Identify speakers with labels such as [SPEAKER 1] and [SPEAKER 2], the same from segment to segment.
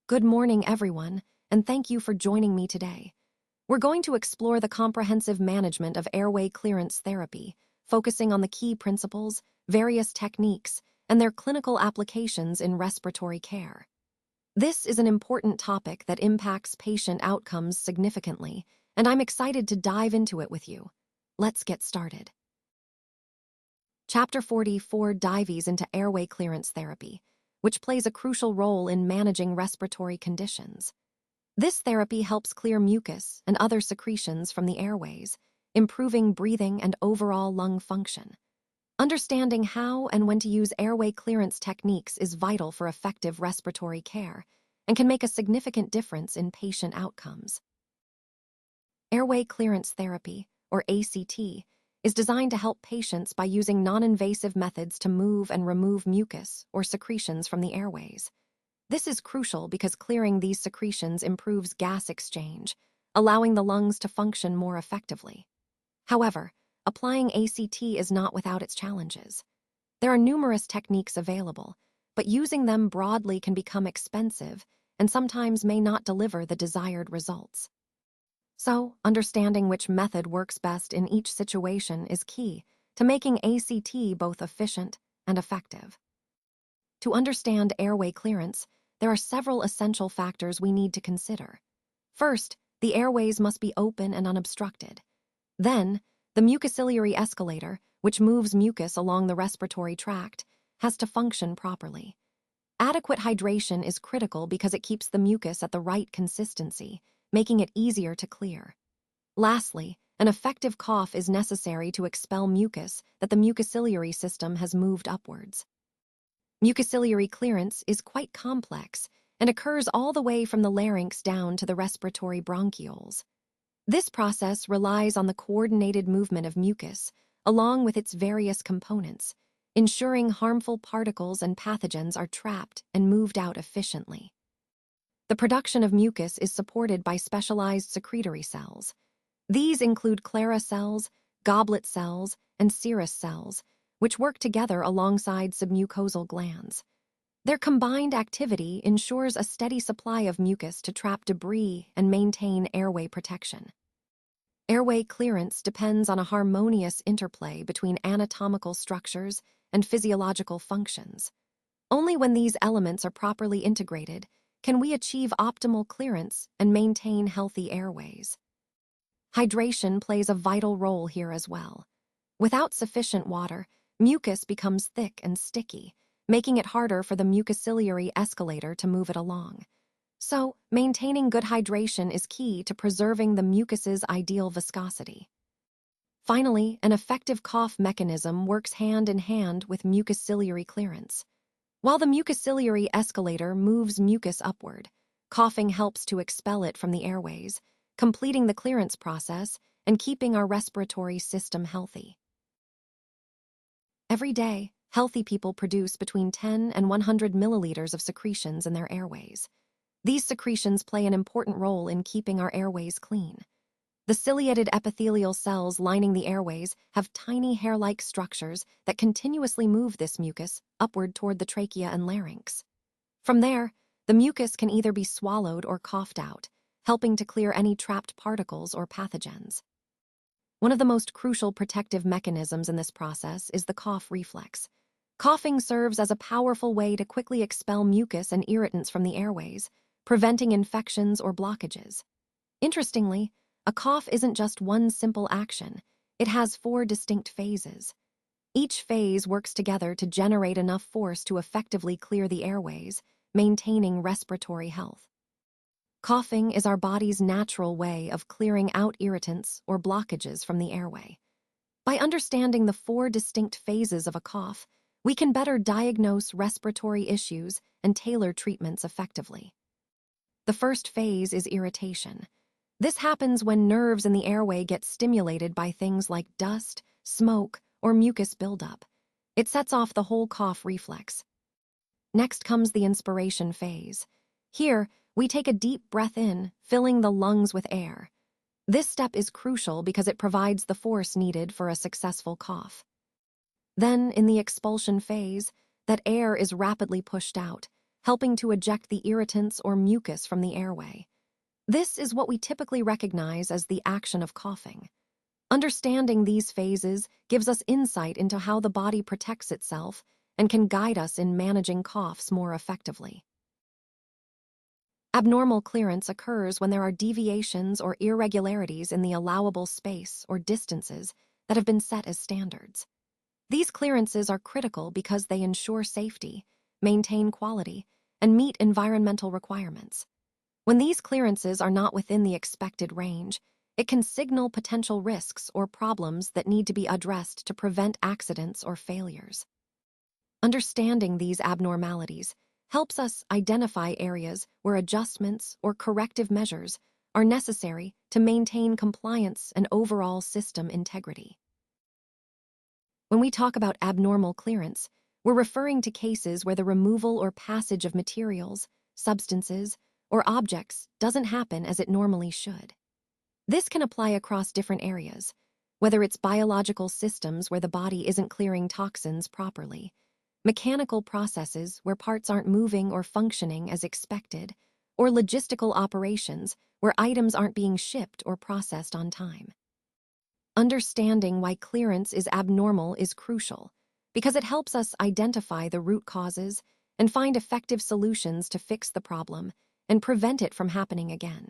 [SPEAKER 1] Good morning, everyone, and thank you for joining me today. We're going to explore the comprehensive management of airway clearance therapy, focusing on the key principles, various techniques, and their clinical applications in respiratory care. This is an important topic that impacts patient outcomes significantly, and I'm excited to dive into it with you. Let's get started. Chapter 44 dives into airway clearance therapy, which plays a crucial role in managing respiratory conditions. This therapy helps clear mucus and other secretions from the airways, improving breathing and overall lung function. Understanding how and when to use airway clearance techniques is vital for effective respiratory care and can make a significant difference in patient outcomes. Airway clearance therapy, or ACT, is designed to help patients by using non-invasive methods to move and remove mucus or secretions from the airways. This is crucial because clearing these secretions improves gas exchange, allowing the lungs to function more effectively. However, applying ACT is not without its challenges. There are numerous techniques available, but using them broadly can become expensive and sometimes may not deliver the desired results. So, understanding which method works best in each situation is key to making ACT both efficient and effective. To understand airway clearance, there are several essential factors we need to consider. First, the airways must be open and unobstructed. Then, the mucociliary escalator, which moves mucus along the respiratory tract, has to function properly. Adequate hydration is critical because it keeps the mucus at the right consistency, making it easier to clear. Lastly, an effective cough is necessary to expel mucus that the mucociliary system has moved upwards. Mucociliary clearance is quite complex and occurs all the way from the larynx down to the respiratory bronchioles. This process relies on the coordinated movement of mucus, along with its various components, ensuring harmful particles and pathogens are trapped and moved out efficiently. The production of mucus is supported by specialized secretory cells. These include Clara cells, goblet cells, and serous cells, which work together alongside submucosal glands. Their combined activity ensures a steady supply of mucus to trap debris and maintain airway protection. Airway clearance depends on a harmonious interplay between anatomical structures and physiological functions. Only when these elements are properly integrated can we achieve optimal clearance and maintain healthy airways. Hydration plays a vital role here as well. Without sufficient water, mucus becomes thick and sticky, making it harder for the mucociliary escalator to move it along. So, maintaining good hydration is key to preserving the mucus's ideal viscosity. Finally, an effective cough mechanism works hand in hand with mucociliary clearance. While the mucociliary escalator moves mucus upward, coughing helps to expel it from the airways, completing the clearance process and keeping our respiratory system healthy. Every day, healthy people produce between 10 and 100 milliliters of secretions in their airways. These secretions play an important role in keeping our airways clean. The ciliated epithelial cells lining the airways have tiny hair-like structures that continuously move this mucus upward toward the trachea and larynx. From there, the mucus can either be swallowed or coughed out, helping to clear any trapped particles or pathogens. One of the most crucial protective mechanisms in this process is the cough reflex. Coughing serves as a powerful way to quickly expel mucus and irritants from the airways, preventing infections or blockages. Interestingly, a cough isn't just one simple action. It has 4 distinct phases. Each phase works together to generate enough force to effectively clear the airways, maintaining respiratory health. Coughing is our body's natural way of clearing out irritants or blockages from the airway. By understanding the 4 distinct phases of a cough, we can better diagnose respiratory issues and tailor treatments effectively. The first phase is irritation. This happens when nerves in the airway get stimulated by things like dust, smoke, or mucus buildup. It sets off the whole cough reflex. Next comes the inspiration phase. Here, we take a deep breath in, filling the lungs with air. This step is crucial because it provides the force needed for a successful cough. Then, in the expulsion phase, that air is rapidly pushed out, helping to eject the irritants or mucus from the airway. This is what we typically recognize as the action of coughing. Understanding these phases gives us insight into how the body protects itself and can guide us in managing coughs more effectively. Abnormal clearance occurs when there are deviations or irregularities in the allowable space or distances that have been set as standards. These clearances are critical because they ensure safety, maintain quality, and meet environmental requirements. When these clearances are not within the expected range, it can signal potential risks or problems that need to be addressed to prevent accidents or failures. Understanding these abnormalities helps us identify areas where adjustments or corrective measures are necessary to maintain compliance and overall system integrity. When we talk about abnormal clearance, we're referring to cases where the removal or passage of materials, substances, or objects doesn't happen as it normally should. This can apply across different areas, whether it's biological systems where the body isn't clearing toxins properly, mechanical processes where parts aren't moving or functioning as expected, or logistical operations where items aren't being shipped or processed on time. Understanding why clearance is abnormal is crucial because it helps us identify the root causes and find effective solutions to fix the problem and prevent it from happening again.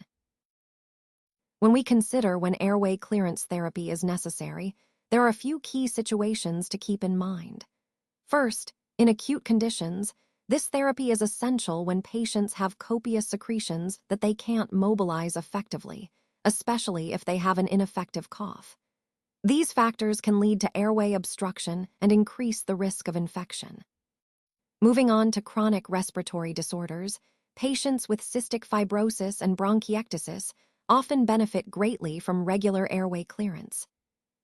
[SPEAKER 1] When we consider when airway clearance therapy is necessary, there are a few key situations to keep in mind. First, in acute conditions, this therapy is essential when patients have copious secretions that they can't mobilize effectively, especially if they have an ineffective cough. These factors can lead to airway obstruction and increase the risk of infection. Moving on to chronic respiratory disorders, patients with cystic fibrosis and bronchiectasis often benefit greatly from regular airway clearance.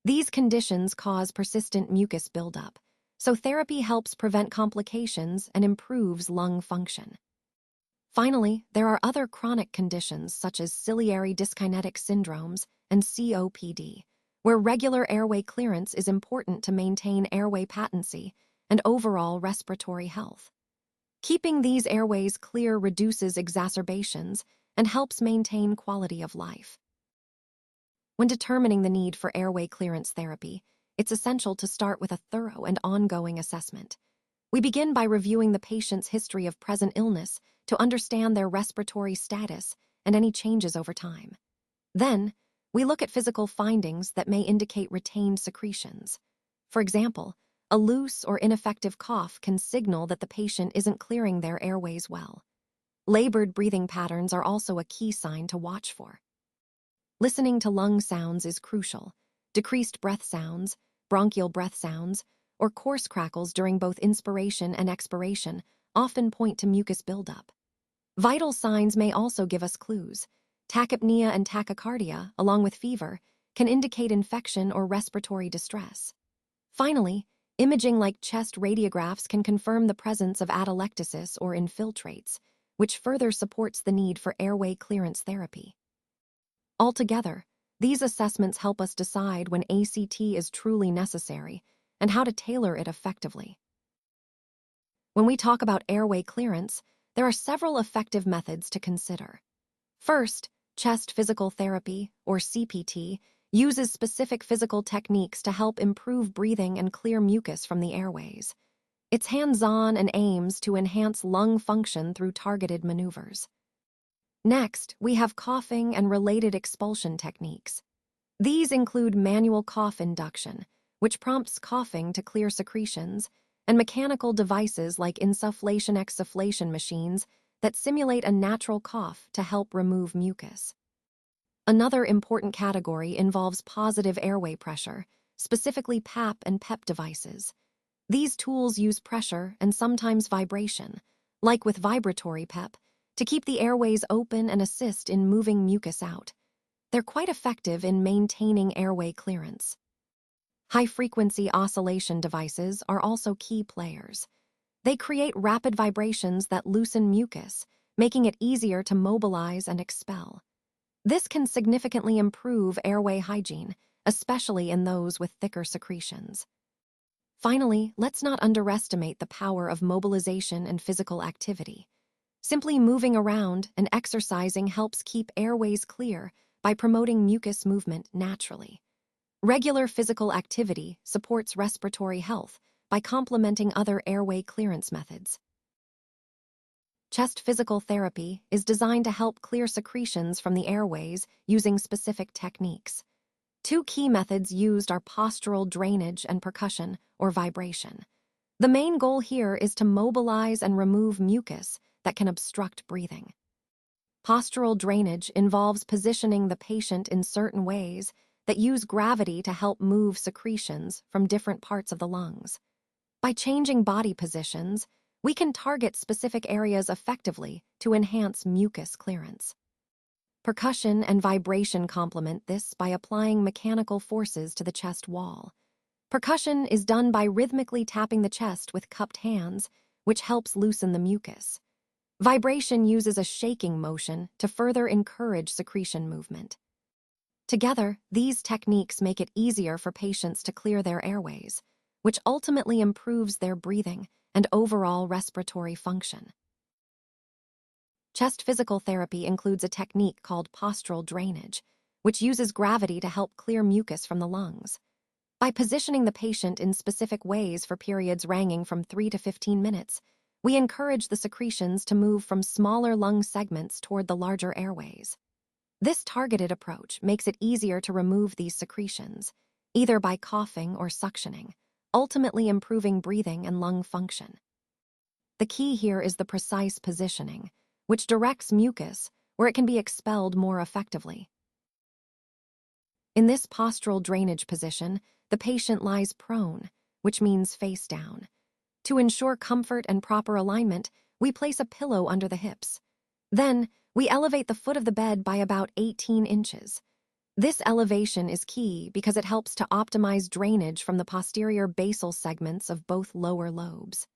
[SPEAKER 1] These conditions cause persistent mucus buildup, so therapy helps prevent complications and improves lung function. Finally, there are other chronic conditions such as ciliary dyskinetic syndromes and COPD, where regular airway clearance is important to maintain airway patency and overall respiratory health. Keeping these airways clear reduces exacerbations and helps maintain quality of life. When determining the need for airway clearance therapy, it's essential to start with a thorough and ongoing assessment. We begin by reviewing the patient's history of present illness to understand their respiratory status and any changes over time. Then, we look at physical findings that may indicate retained secretions. For example, a loose or ineffective cough can signal that the patient isn't clearing their airways well. Labored breathing patterns are also a key sign to watch for. Listening to lung sounds is crucial. Decreased breath sounds, bronchial breath sounds, or coarse crackles during both inspiration and expiration often point to mucus buildup. Vital signs may also give us clues. Tachypnea and tachycardia, along with fever, can indicate infection or respiratory distress. Finally, imaging like chest radiographs can confirm the presence of atelectasis or infiltrates, which further supports the need for airway clearance therapy. Altogether, these assessments help us decide when ACT is truly necessary and how to tailor it effectively. When we talk about airway clearance, there are several effective methods to consider. First, chest physical therapy, or CPT, uses specific physical techniques to help improve breathing and clear mucus from the airways. It's hands-on and aims to enhance lung function through targeted maneuvers. Next, we have coughing and related expulsion techniques. These include manual cough induction, which prompts coughing to clear secretions, and mechanical devices like insufflation-exsufflation machines that simulate a natural cough to help remove mucus. Another important category involves positive airway pressure, specifically PAP and PEP devices. These tools use pressure and sometimes vibration, like with vibratory PEP, to keep the airways open and assist in moving mucus out. They're quite effective in maintaining airway clearance. High-frequency oscillation devices are also key players. They create rapid vibrations that loosen mucus, making it easier to mobilize and expel. This can significantly improve airway hygiene, especially in those with thicker secretions. Finally, let's not underestimate the power of mobilization and physical activity. Simply moving around and exercising helps keep airways clear by promoting mucus movement naturally. Regular physical activity supports respiratory health by complementing other airway clearance methods. Chest physical therapy is designed to help clear secretions from the airways using specific techniques. Two key methods used are postural drainage and percussion, or vibration. The main goal here is to mobilize and remove mucus that can obstruct breathing. Postural drainage involves positioning the patient in certain ways that use gravity to help move secretions from different parts of the lungs. By changing body positions, we can target specific areas effectively to enhance mucus clearance. Percussion and vibration complement this by applying mechanical forces to the chest wall. Percussion is done by rhythmically tapping the chest with cupped hands, which helps loosen the mucus. Vibration uses a shaking motion to further encourage secretion movement. Together, these techniques make it easier for patients to clear their airways, which ultimately improves their breathing and overall respiratory function. Chest physical therapy includes a technique called postural drainage, which uses gravity to help clear mucus from the lungs. By positioning the patient in specific ways for periods ranging from 3 to 15 minutes, we encourage the secretions to move from smaller lung segments toward the larger airways. This targeted approach makes it easier to remove these secretions, either by coughing or suctioning, ultimately improving breathing and lung function. The key here is the precise positioning, which directs mucus where it can be expelled more effectively. In this postural drainage position, the patient lies prone, which means face down. To ensure comfort and proper alignment, we place a pillow under the hips. Then, we elevate the foot of the bed by about 18 inches. This elevation is key because it helps to optimize drainage from the posterior basal segments of both lower lobes.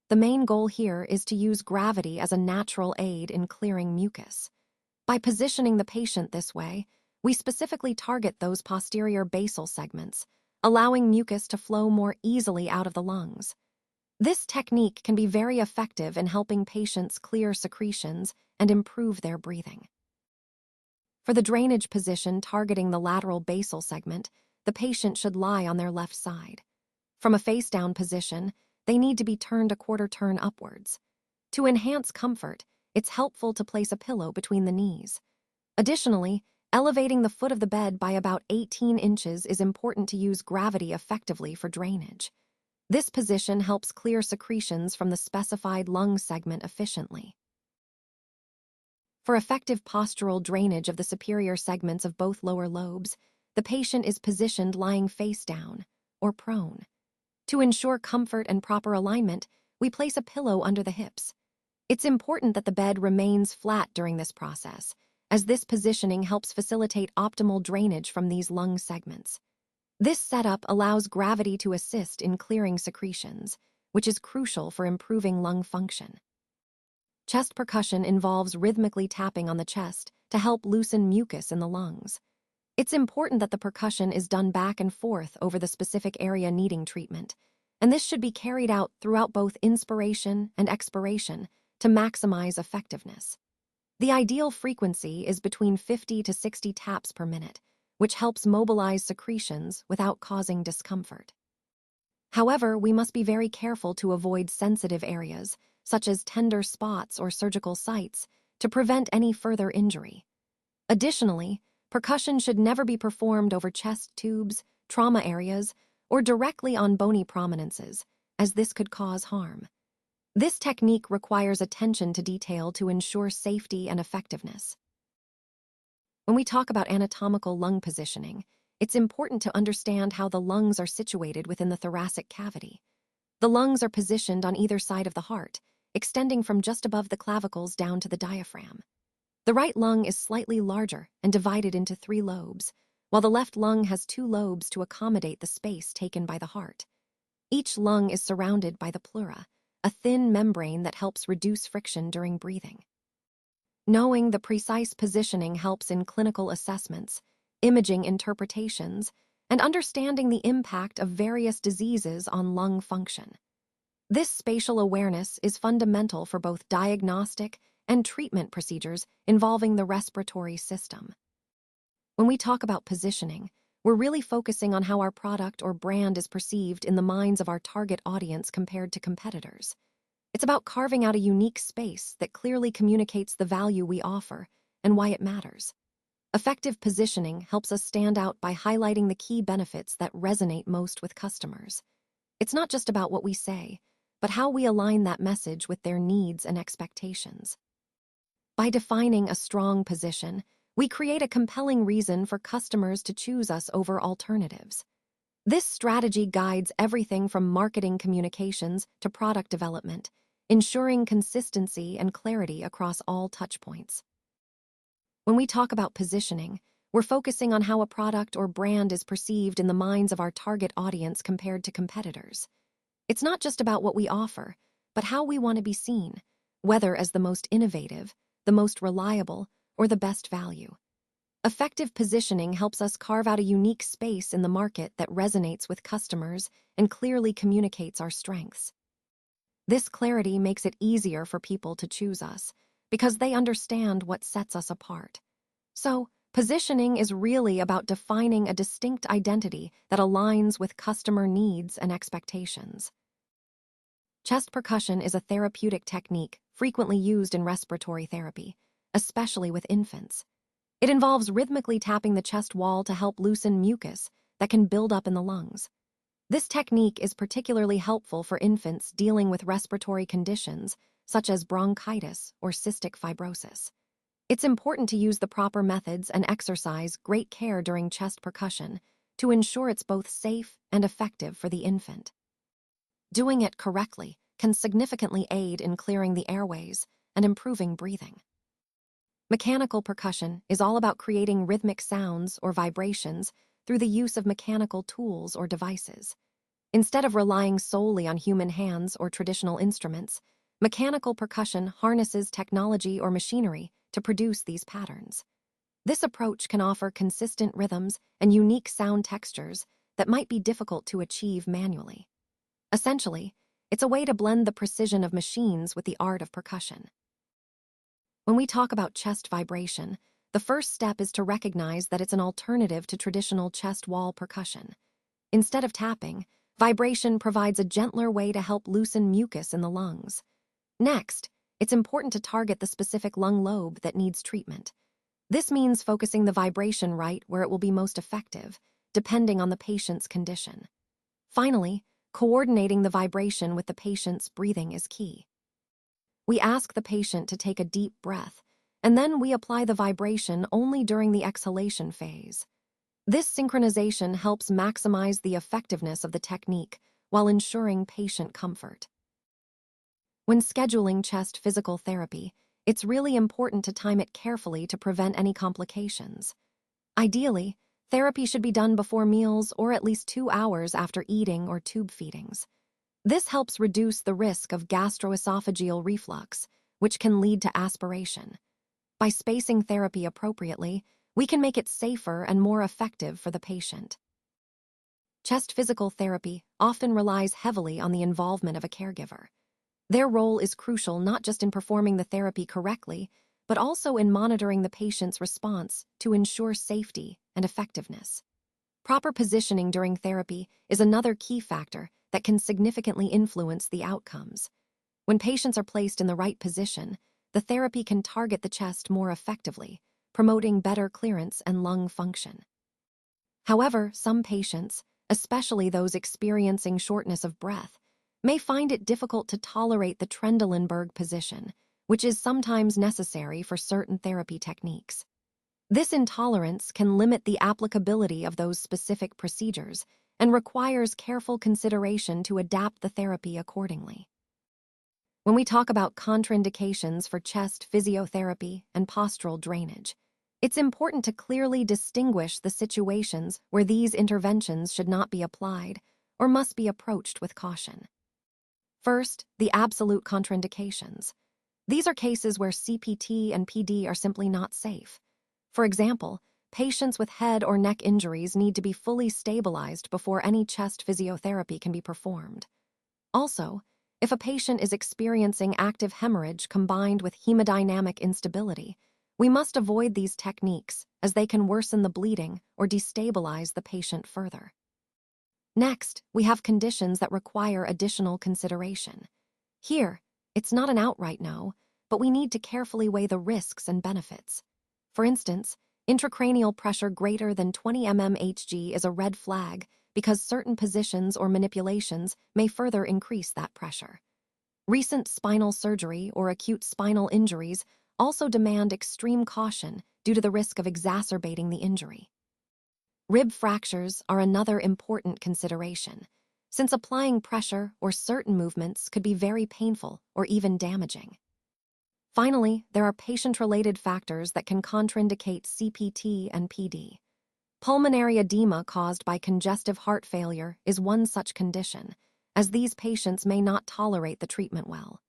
[SPEAKER 1] The main goal here is to use gravity as a natural aid in clearing mucus. By positioning the patient this way, we specifically target those posterior basal segments, allowing mucus to flow more easily out of the lungs. This technique can be very effective in helping patients clear secretions and improve their breathing. For the drainage position targeting the lateral basal segment, the patient should lie on their left side. From a face-down position, they need to be turned a quarter turn upwards. To enhance comfort, it's helpful to place a pillow between the knees. Additionally, elevating the foot of the bed by about 18 inches is important to use gravity effectively for drainage. This position helps clear secretions from the specified lung segment efficiently. For effective postural drainage of the superior segments of both lower lobes, the patient is positioned lying face down, or prone. To ensure comfort and proper alignment, we place a pillow under the hips. It's important that the bed remains flat during this process, as this positioning helps facilitate optimal drainage from these lung segments. This setup allows gravity to assist in clearing secretions, which is crucial for improving lung function. Chest percussion involves rhythmically tapping on the chest to help loosen mucus in the lungs. It's important that the percussion is done back and forth over the specific area needing treatment, and this should be carried out throughout both inspiration and expiration to maximize effectiveness. The ideal frequency is between 50 to 60 taps per minute, which helps mobilize secretions without causing discomfort. However, we must be very careful to avoid sensitive areas, such as tender spots or surgical sites, to prevent any further injury. Additionally, percussion should never be performed over chest tubes, trauma areas, or directly on bony prominences, as this could cause harm. This technique requires attention to detail to ensure safety and effectiveness. When we talk about anatomical lung positioning, it's important to understand how the lungs are situated within the thoracic cavity. The lungs are positioned on either side of the heart, extending from just above the clavicles down to the diaphragm. The right lung is slightly larger and divided into 3 lobes, while the left lung has 2 lobes to accommodate the space taken by the heart. Each lung is surrounded by the pleura, a thin membrane that helps reduce friction during breathing. Knowing the precise positioning helps in clinical assessments, imaging interpretations, and understanding the impact of various diseases on lung function. This spatial awareness is fundamental for both diagnostic and treatment procedures involving the respiratory system. When we talk about positioning, we're really focusing on how our product or brand is perceived in the minds of our target audience compared to competitors. It's about carving out a unique space that clearly communicates the value we offer and why it matters. Effective positioning helps us stand out by highlighting the key benefits that resonate most with customers. It's not just about what we say, but how we align that message with their needs and expectations. By defining a strong position, we create a compelling reason for customers to choose us over alternatives. This strategy guides everything from marketing communications to product development, ensuring consistency and clarity across all touchpoints. When we talk about positioning, we're focusing on how a product or brand is perceived in the minds of our target audience compared to competitors. It's not just about what we offer, but how we want to be seen, whether as the most innovative, the most reliable, or the best value. Effective positioning helps us carve out a unique space in the market that resonates with customers and clearly communicates our strengths. This clarity makes it easier for people to choose us because they understand what sets us apart. So, positioning is really about defining a distinct identity that aligns with customer needs and expectations. Chest percussion is a therapeutic technique frequently used in respiratory therapy, especially with infants. It involves rhythmically tapping the chest wall to help loosen mucus that can build up in the lungs. This technique is particularly helpful for infants dealing with respiratory conditions such as bronchitis or cystic fibrosis. It's important to use the proper methods and exercise great care during chest percussion to ensure it's both safe and effective for the infant. Doing it correctly can significantly aid in clearing the airways and improving breathing. Mechanical percussion is all about creating rhythmic sounds or vibrations through the use of mechanical tools or devices. Instead of relying solely on human hands or traditional instruments, mechanical percussion harnesses technology or machinery to produce these patterns. This approach can offer consistent rhythms and unique sound textures that might be difficult to achieve manually. Essentially, it's a way to blend the precision of machines with the art of percussion. When we talk about chest vibration, the first step is to recognize that it's an alternative to traditional chest wall percussion. Instead of tapping, vibration provides a gentler way to help loosen mucus in the lungs. Next, it's important to target the specific lung lobe that needs treatment. This means focusing the vibration right where it will be most effective, depending on the patient's condition. Finally, coordinating the vibration with the patient's breathing is key. We ask the patient to take a deep breath, and then we apply the vibration only during the exhalation phase. This synchronization helps maximize the effectiveness of the technique while ensuring patient comfort. When scheduling chest physical therapy, it's really important to time it carefully to prevent any complications. Ideally, therapy should be done before meals or at least 2 hours after eating or tube feedings. This helps reduce the risk of gastroesophageal reflux, which can lead to aspiration. By spacing therapy appropriately, we can make it safer and more effective for the patient. Chest physical therapy often relies heavily on the involvement of a caregiver. Their role is crucial not just in performing the therapy correctly, but also in monitoring the patient's response to ensure safety and effectiveness. Proper positioning during therapy is another key factor that can significantly influence the outcomes. When patients are placed in the right position, the therapy can target the chest more effectively, promoting better clearance and lung function. However, some patients, especially those experiencing shortness of breath, may find it difficult to tolerate the Trendelenburg position, which is sometimes necessary for certain therapy techniques. This intolerance can limit the applicability of those specific procedures and requires careful consideration to adapt the therapy accordingly. When we talk about contraindications for chest physiotherapy and postural drainage, it's important to clearly distinguish the situations where these interventions should not be applied or must be approached with caution. First, the absolute contraindications. These are cases where CPT and PD are simply not safe. For example, patients with head or neck injuries need to be fully stabilized before any chest physiotherapy can be performed. Also, If a patient is experiencing active hemorrhage combined with hemodynamic instability, we must avoid these techniques as they can worsen the bleeding or destabilize the patient further. Next, we have conditions that require additional consideration. Here, it's not an outright no, but we need to carefully weigh the risks and benefits. For instance, intracranial pressure greater than 20 mmHg is a red flag because certain positions or manipulations may further increase that pressure. Recent spinal surgery or acute spinal injuries also demand extreme caution due to the risk of exacerbating the injury. Rib fractures are another important consideration, since applying pressure or certain movements could be very painful or even damaging. Finally, there are patient-related factors that can contraindicate CPT and PD. Pulmonary edema caused by congestive heart failure is one such condition, as these patients may not tolerate the treatment well.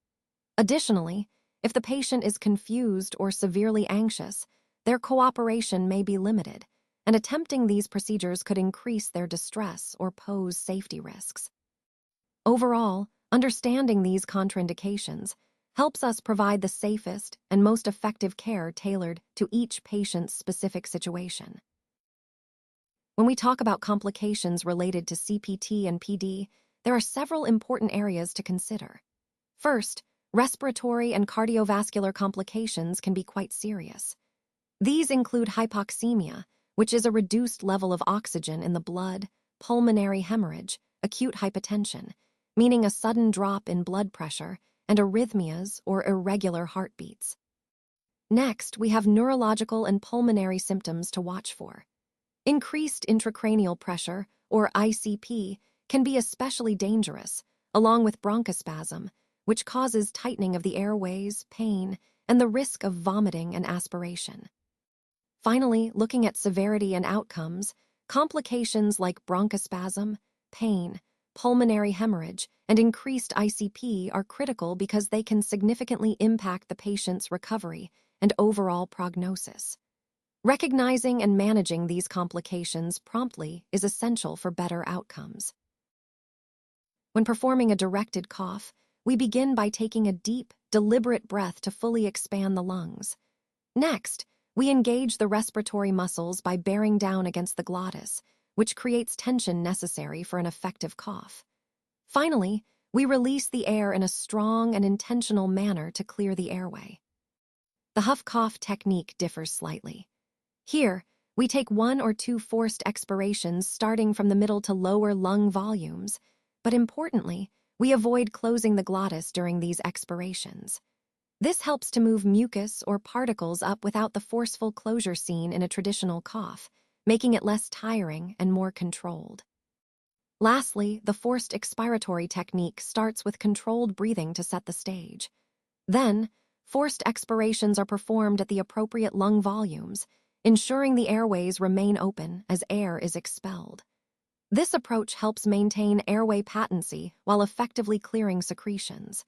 [SPEAKER 1] Additionally, if the patient is confused or severely anxious, their cooperation may be limited, and attempting these procedures could increase their distress or pose safety risks. Overall, understanding these contraindications helps us provide the safest and most effective care tailored to each patient's specific situation. When we talk about complications related to CPT and PD, there are several important areas to consider. First, respiratory and cardiovascular complications can be quite serious. These include hypoxemia, which is a reduced level of oxygen in the blood, pulmonary hemorrhage, acute hypotension, meaning a sudden drop in blood pressure, and arrhythmias or irregular heartbeats. Next, we have neurological and pulmonary symptoms to watch for. Increased intracranial pressure, or ICP, can be especially dangerous, along with bronchospasm, which causes tightening of the airways, pain, and the risk of vomiting and aspiration. Finally, looking at severity and outcomes, complications like bronchospasm, pain, pulmonary hemorrhage, and increased ICP are critical because they can significantly impact the patient's recovery and overall prognosis. Recognizing and managing these complications promptly is essential for better outcomes. When performing a directed cough, we begin by taking a deep, deliberate breath to fully expand the lungs. Next, we engage the respiratory muscles by bearing down against the glottis, which creates tension necessary for an effective cough. Finally, we release the air in a strong and intentional manner to clear the airway. The huff-cough technique differs slightly. Here, we take 1 or 2 forced expirations starting from the middle to lower lung volumes, but importantly, we avoid closing the glottis during these expirations. This helps to move mucus or particles up without the forceful closure seen in a traditional cough, making it less tiring and more controlled. Lastly, the forced expiratory technique starts with controlled breathing to set the stage. Then, forced expirations are performed at the appropriate lung volumes, ensuring the airways remain open as air is expelled. This approach helps maintain airway patency while effectively clearing secretions.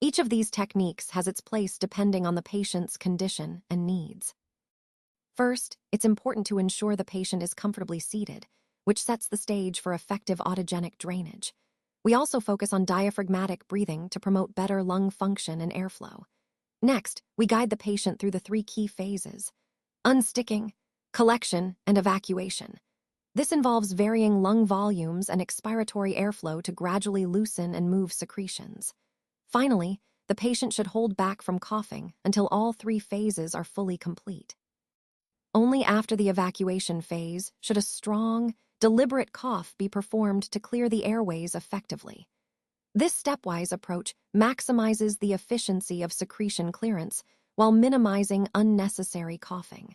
[SPEAKER 1] Each of these techniques has its place depending on the patient's condition and needs. First, it's important to ensure the patient is comfortably seated, which sets the stage for effective autogenic drainage. We also focus on diaphragmatic breathing to promote better lung function and airflow. Next, we guide the patient through the 3 key phases: unsticking, collection, and evacuation. This involves varying lung volumes and expiratory airflow to gradually loosen and move secretions. Finally, the patient should hold back from coughing until all 3 phases are fully complete. Only after the evacuation phase should a strong, deliberate cough be performed to clear the airways effectively. This stepwise approach maximizes the efficiency of secretion clearance while minimizing unnecessary coughing.